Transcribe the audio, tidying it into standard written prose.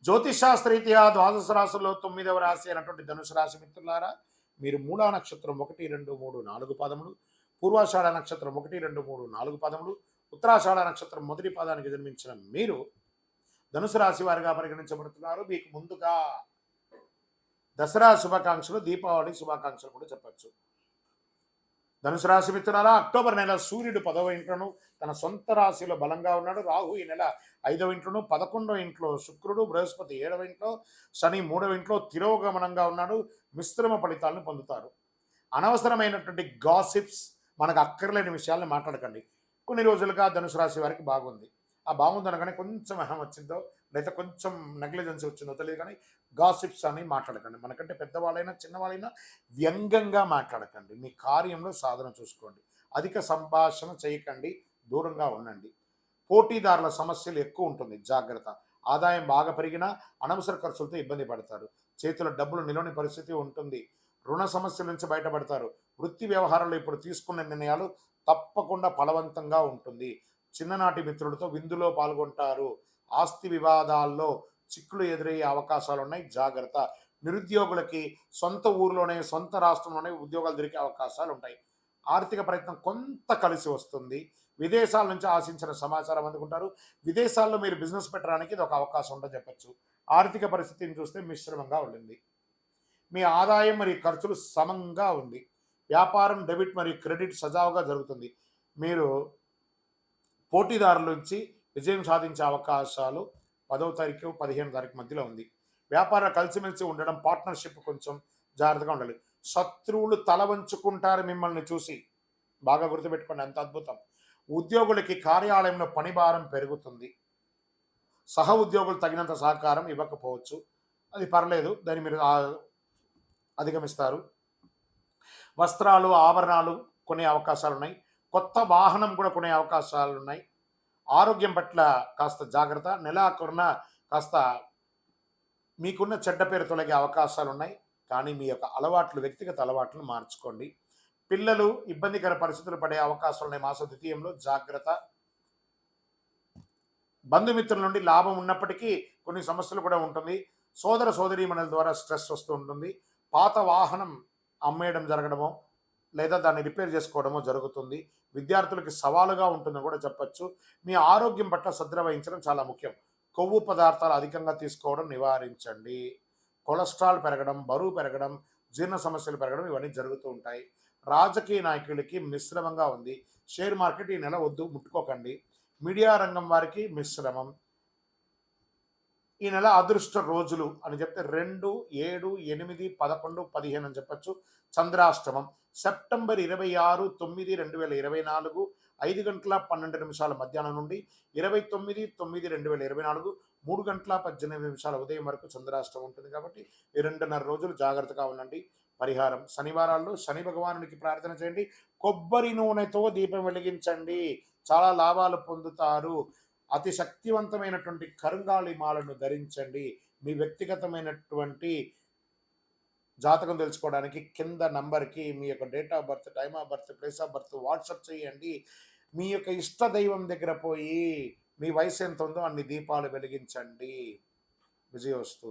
జ్యోతిషాస్త్రరీత్యా ద్వాదశ రాశుల్లో 9వ రాశి అయినటువంటి ధనుసు రాశి మిత్రులారా, మీరు మూలా నక్షత్రం 1, 2, 3, 4 పదములు, పూర్వాషాఢ నక్షత్రం 1, 2, 3, 4 పదములు, ఉత్తరాషాఢ నక్షత్రం మొదటి పాదానికి జన్మించిన మీరు ధనుసు రాశి వారిగా పరిగణించబడుతున్నారు. మీకు ముందుగా దసరా శుభాకాంక్షలు, దీపావళి శుభాకాంక్షలు కూడా చెప్పచ్చు. ధనుసు రాశి మిత్రులారా, అక్టోబర్ నెల సూర్యుడు 10వ ఇంట్లోను తన సొంత రాశిలో బలంగా ఉన్నాడు. రాహు ఈ నెల 5వ ఇంట్లోను, 11వ ఇంట్లో శుక్రుడు, బృహస్పతి 7వ ఇంట్లో, శని 3వ ఇంట్లో తిరోగమనంగా ఉన్నాడు. మిశ్రమ ఫలితాలను పొందుతారు. అనవసరమైనటువంటి గాసిప్స్, మనకు అక్కర్లేని విషయాలను మాట్లాడకండి. కొన్ని రోజులుగా ధనుసు రాశి వారికి బాగుంది. ఆ బాగుంది అనగానే కొంచెం అహం వచ్చిందో లేదా కొంచెం నెగ్లిజెన్స్ వచ్చిందో తెలియదు, కానీ గాసిప్స్ అని మాట్లాడకండి. మనకంటే పెద్దవాళ్ళైనా చిన్నవాళ్ళైనా వ్యంగ్యంగా మాట్లాడకండి. మీ కార్యంలో సాధన చూసుకోండి. అధిక సంభాషణ చేయకండి, దూరంగా ఉండండి. పోటీదారుల సమస్యలు ఎక్కువ ఉంటుంది, జాగ్రత్త. ఆదాయం బాగా పెరిగినా అనవసర ఖర్చులతో ఇబ్బంది పడతారు. చేతిలో డబ్బులు నిలవని పరిస్థితి ఉంటుంది. రుణ సమస్యల నుంచి బయటపడతారు. వృత్తి వ్యవహారాల్లో ఇప్పుడు తీసుకున్న నిర్ణయాలు తప్పకుండా ఫలవంతంగా ఉంటుంది. చిన్ననాటి మిత్రులతో విందులో పాల్గొంటారు. ఆస్తి వివాదాల్లో చిక్కులు ఎదురయ్యే అవకాశాలు ఉన్నాయి, జాగ్రత్త. నిరుద్యోగులకి సొంత ఊరిలోనే, సొంత రాష్ట్రంలోనే ఉద్యోగాలు దొరికే అవకాశాలు ఉంటాయి. ఆర్థిక ప్రయత్నం కొంత కలిసి వస్తుంది. విదేశాల నుంచి ఆశించిన సమాచారం అందుకుంటారు. విదేశాల్లో మీరు బిజినెస్ పెట్టడానికి ఇది ఒక అవకాశం ఉంటుందని చెప్పచ్చు. ఆర్థిక పరిస్థితిని చూస్తే మిశ్రమంగా ఉండింది. మీ ఆదాయం మరియు ఖర్చులు సమంగా ఉంది. వ్యాపారం డెబిట్ మరియు క్రెడిట్ సజావుగా జరుగుతుంది. మీరు పోటీదారుల నుంచి విజయం సాధించే అవకాశాలు 10వ తారీఖు 15వ తారీఖు మధ్యలో ఉంది. వ్యాపారం కలిసిమెలిసి ఉండడం, పార్ట్నర్షిప్ కొంచెం జాగ్రత్తగా ఉండాలి. శత్రువులు తల వంచుకుంటారు మిమ్మల్ని చూసి, బాగా గుర్తుపెట్టుకోండి, అంత అద్భుతం. ఉద్యోగులకి కార్యాలయంలో పని భారం పెరుగుతుంది. సహ ఉద్యోగులు తగినంత సహకారం ఇవ్వకపోవచ్చు, అది పర్లేదు, దాన్ని మీరు అధిగమిస్తారు. వస్త్రాలు, ఆభరణాలు కొనే అవకాశాలు ఉన్నాయి. కొత్త వాహనం కూడా కొనే అవకాశాలు ఉన్నాయి. ఆరోగ్యం పట్ల కాస్త జాగ్రత్త. నెలాఖరున కాస్త మీకున్న చెడ్డ పేరు తొలగే అవకాశాలు ఉన్నాయి, కానీ మీ యొక్క అలవాట్లు, వ్యక్తిగత అలవాట్లను మార్చుకోండి. పిల్లలు ఇబ్బందికర పరిస్థితులు పడే అవకాశాలు ఉన్నాయి మాస ద్వితీయంలో, జాగ్రత్త. బంధుమిత్రుల నుండి లాభం ఉన్నప్పటికీ కొన్ని సమస్యలు కూడా ఉంటుంది. సోదర సోదరీమణుల ద్వారా స్ట్రెస్ వస్తూ ఉంటుంది. పాత వాహనం అమ్మేయడం జరగడమో లేదా దాన్ని రిపేర్ చేసుకోవడమో జరుగుతుంది. విద్యార్థులకి సవాలుగా ఉంటుందని కూడా చెప్పచ్చు. మీ ఆరోగ్యం పట్ల శ్రద్ధ వహించడం చాలా ముఖ్యం. కొవ్వు పదార్థాలు అధికంగా తీసుకోవడం నివారించండి. కొలెస్ట్రాల్ పెరగడం, బరువు పెరగడం, జీర్ణ సమస్యలు పెరగడం ఇవన్నీ జరుగుతూ ఉంటాయి. రాజకీయ నాయకులకి మిశ్రమంగా ఉంది. షేర్ మార్కెట్ ఈ నెల వద్దు, ముట్టుకోకండి. మీడియా రంగం వారికి మిశ్రమం. ఈ నెల అదృష్ట రోజులు అని చెప్తే 2, 7, 8, 11, 15 అని చెప్పచ్చు. చంద్రాష్టమం సెప్టెంబర్ 26, 9, 2024 5 గంటల 12 నిమిషాల మధ్యాహ్నం నుండి 29, 9, 2024 3 గంటల 18 నిమిషాల ఉదయం వరకు చంద్రాష్టమం ఉంటుంది. కాబట్టి ఈ 2.5 రోజులు జాగ్రత్తగా ఉండండి. పరిహారం: శనివారాల్లో శని భగవానునికి ప్రార్థన చేయండి. కొబ్బరి నూనెతో దీపం వెలిగించండి, చాలా లాభాలు పొందుతారు. అతి శక్తివంతమైనటువంటి కరుంగాళి మాలను ధరించండి. మీ వ్యక్తిగతమైనటువంటి జాతకం తెలుసుకోవడానికి కింద నంబర్కి మీ యొక్క date of birth, time of birth, place of birth WhatsApp చేయండి. మీ యొక్క ఇష్ట దైవం దగ్గర పోయి మీ వయసు ఎంత ఉందో అన్ని దీపాలు వెలిగించండి. విజయోస్తు.